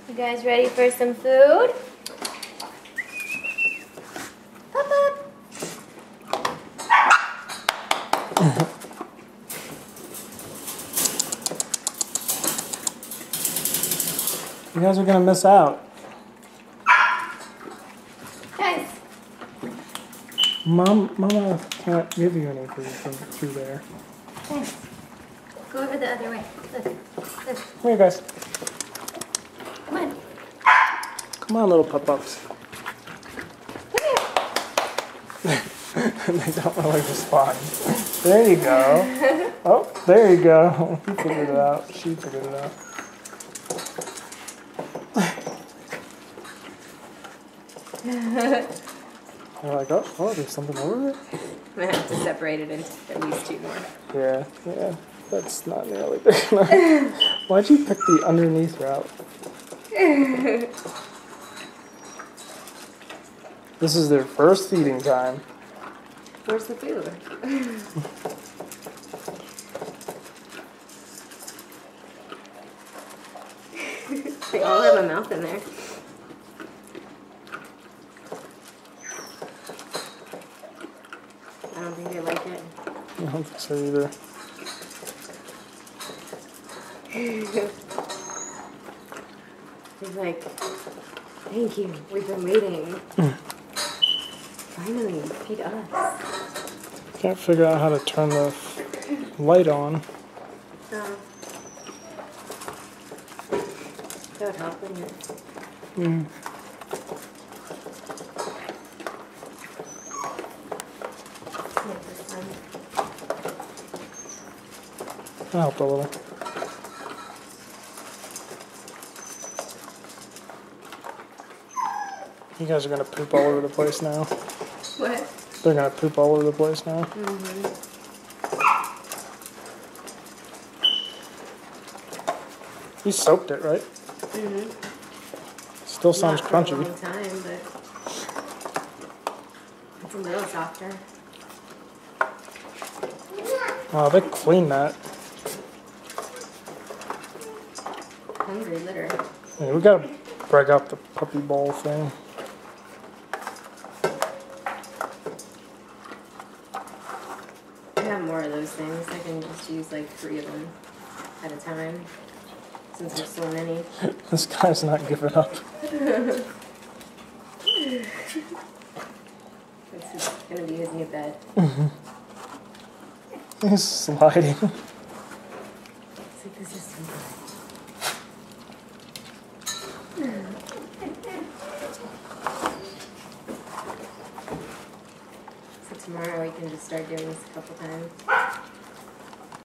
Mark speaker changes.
Speaker 1: You guys ready for some food? Pop up.
Speaker 2: You guys are gonna miss out.
Speaker 1: Guys.
Speaker 2: Mama can't give you any food from through there.
Speaker 1: Guys. Go over the other way. Look. Look.
Speaker 2: Come here, guys.
Speaker 1: Come on.
Speaker 2: Come on, little pup-ups.
Speaker 1: Come here.
Speaker 2: They don't really respond. There you go. Oh, there you go. He figured it out. She figured it out. They're like, oh, there's something over there?
Speaker 1: I'm going to have to separate it into at least 2 more.
Speaker 2: Yeah. That's not nearly big enough. Why'd you pick the underneath route? This is their first feeding time.
Speaker 1: Where's the food? They all have a mouth in there. I don't think they like it.
Speaker 2: I don't think so either.
Speaker 1: He's like, thank you, we've been waiting. Finally, feed us.
Speaker 2: Can't figure out how to turn the light on.
Speaker 1: That would help, wouldn't it?
Speaker 2: Mm. That helped a little. You guys are gonna poop all over the place now.
Speaker 1: What?
Speaker 2: They're gonna poop all over the place now.
Speaker 1: Mm-hmm.
Speaker 2: You soaked it, right?
Speaker 1: Mm-hmm.
Speaker 2: Still sounds
Speaker 1: Not
Speaker 2: crunchy.
Speaker 1: for a long time, but it's a little softer.
Speaker 2: Wow, they cleaned that.
Speaker 1: Hungry litter.
Speaker 2: Yeah, we gotta break out the puppy bowl thing.
Speaker 1: I have more of those things. I can just use like 3 of them at a time, since there's so many.
Speaker 2: This guy's not giving up.
Speaker 1: This is gonna be his new bed.
Speaker 2: He's sliding.
Speaker 1: It's like, this is so good. So tomorrow we can just start doing this a couple times.